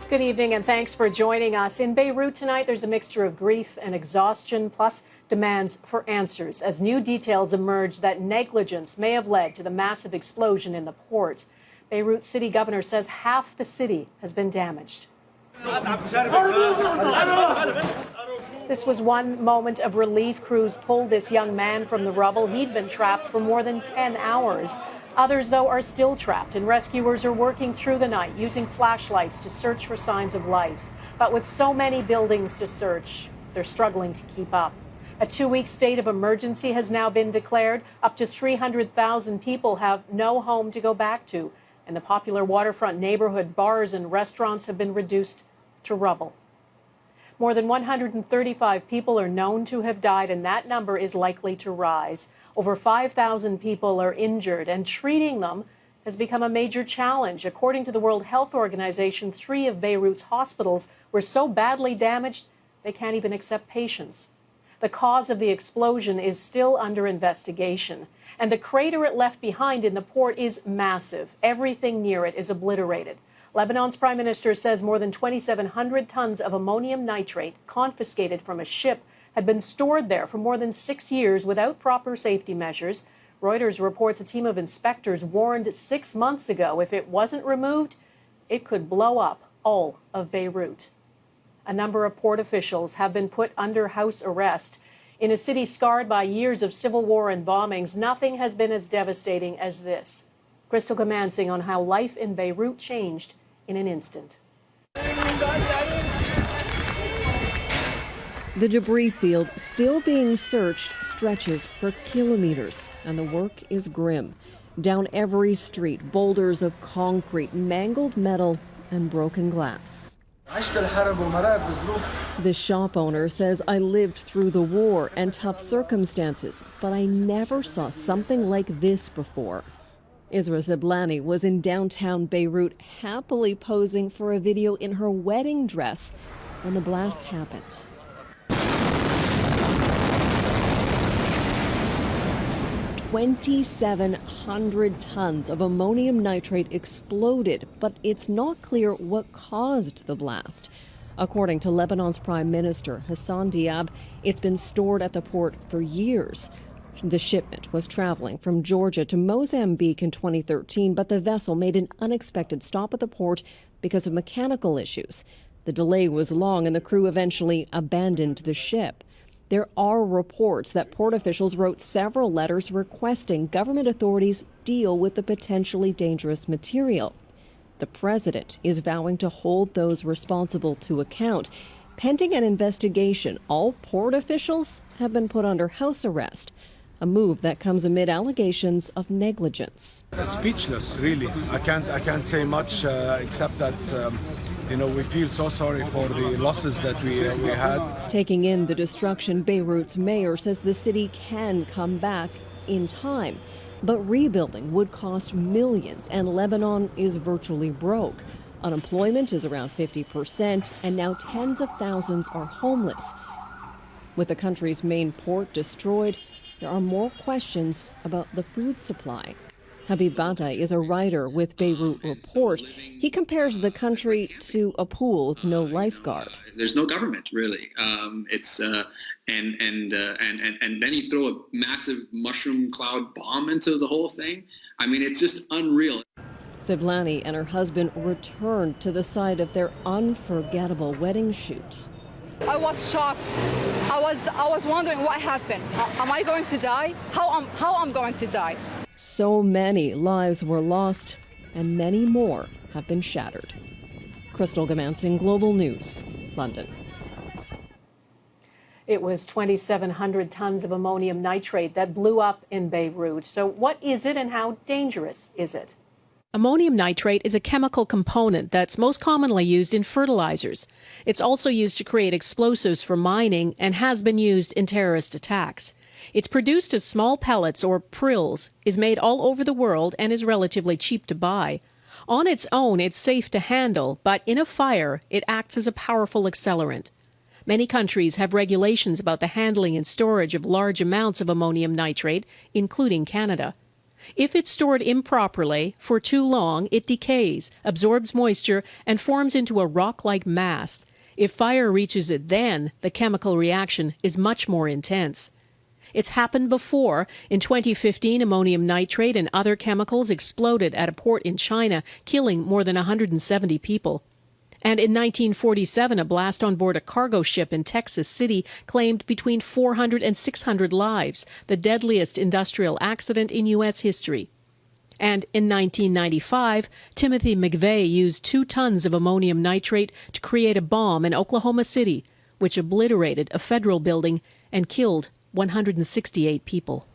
Good evening and thanks for joining us. In Beirut tonight, there's a mixture of grief and exhaustion, plus demands for answers as new details emerge that negligence may have led to the massive explosion in the port. Beirut city governor says half the city has been damaged. This was one moment of relief. Crews pulled this young man from the rubble. He'd been trapped for more than 10 hours. Others, though, are still trapped, and rescuers are working through the night using flashlights to search for signs of life. But with so many buildings to search, they're struggling to keep up. A 2-week state of emergency has now been declared. Up to 300,000 people have no home to go back to. And the popular waterfront neighborhood bars and restaurants have been reduced to rubble. More than 135 people are known to have died, and that number is likely to rise. Over 5,000 people are injured, and treating them has become a major challenge. According to the World Health Organization, 3 of Beirut's hospitals were so badly damaged they can't even accept patients. The cause of the explosion is still under investigation, and the crater it left behind in the port is massive. Everything near it is obliterated. Lebanon's prime minister says more than 2,700 tons of ammonium nitrate confiscated from a ship had been stored there for more than 6 years without proper safety measures. Reuters reports a team of inspectors warned 6 months ago if it wasn't removed, it could blow up all of Beirut. A number of port officials have been put under house arrest. In a city scarred by years of civil war and bombings, nothing has been as devastating as this. Crystal commencing on how life in Beirut changed in an instant. The debris field still being searched stretches for kilometers, and the work is grim. Down every street, boulders of concrete, mangled metal, and broken glass. The shop owner says, "I lived through the war and tough circumstances, but I never saw something like this before." Isra Ziblani was in downtown Beirut, happily posing for a video in her wedding dress when the blast happened. 2,700 tons of ammonium nitrate exploded, but it's not clear what caused the blast. According to Lebanon's Prime Minister Hassan Diab, it's been stored at the port for years. The shipment was traveling from Georgia to Mozambique in 2013, but the vessel made an unexpected stop at the port because of mechanical issues. The delay was long, and the crew eventually abandoned the ship. There are reports that port officials wrote several letters requesting government authorities deal with the potentially dangerous material. The president is vowing to hold those responsible to account. Pending an investigation, all port officials have been put under house arrest, a move that comes amid allegations of negligence. Speechless, really. I can't say much except that we feel so sorry for the losses that we had. Taking in the destruction, Beirut's mayor says the city can come back in time, but rebuilding would cost millions, and Lebanon is virtually broke. Unemployment is around 50%, and now tens of thousands are homeless. With the country's main port destroyed, there are more questions about the food supply. Habib Bata is a writer with Beirut Report. He compares the country to a pool with no lifeguard. There's no government, really. And then you throw a massive mushroom cloud bomb into the whole thing. I mean, it's just unreal. Ziblani and her husband returned to the site of their unforgettable wedding shoot. I was shocked. I was wondering what happened. Am I going to die? How I'm going to die? So many lives were lost, and many more have been shattered. Crystal Gamansing, Global News, London. It was 2,700 tons of ammonium nitrate that blew up in Beirut. So what is it and how dangerous is it? Ammonium nitrate is a chemical component that's most commonly used in fertilizers. It's also used to create explosives for mining and has been used in terrorist attacks. It's produced as small pellets or prills, is made all over the world, and is relatively cheap to buy. On its own, it's safe to handle, but in a fire, it acts as a powerful accelerant. Many countries have regulations about the handling and storage of large amounts of ammonium nitrate, including Canada. If it's stored improperly for too long, it decays, absorbs moisture, and forms into a rock-like mass. If fire reaches it then, the chemical reaction is much more intense. It's happened before. In 2015, ammonium nitrate and other chemicals exploded at a port in China, killing more than 170 people. And in 1947, a blast on board a cargo ship in Texas City claimed between 400 and 600 lives, the deadliest industrial accident in U.S. history. And in 1995, Timothy McVeigh used 2 tons of ammonium nitrate to create a bomb in Oklahoma City, which obliterated a federal building and killed 168 people.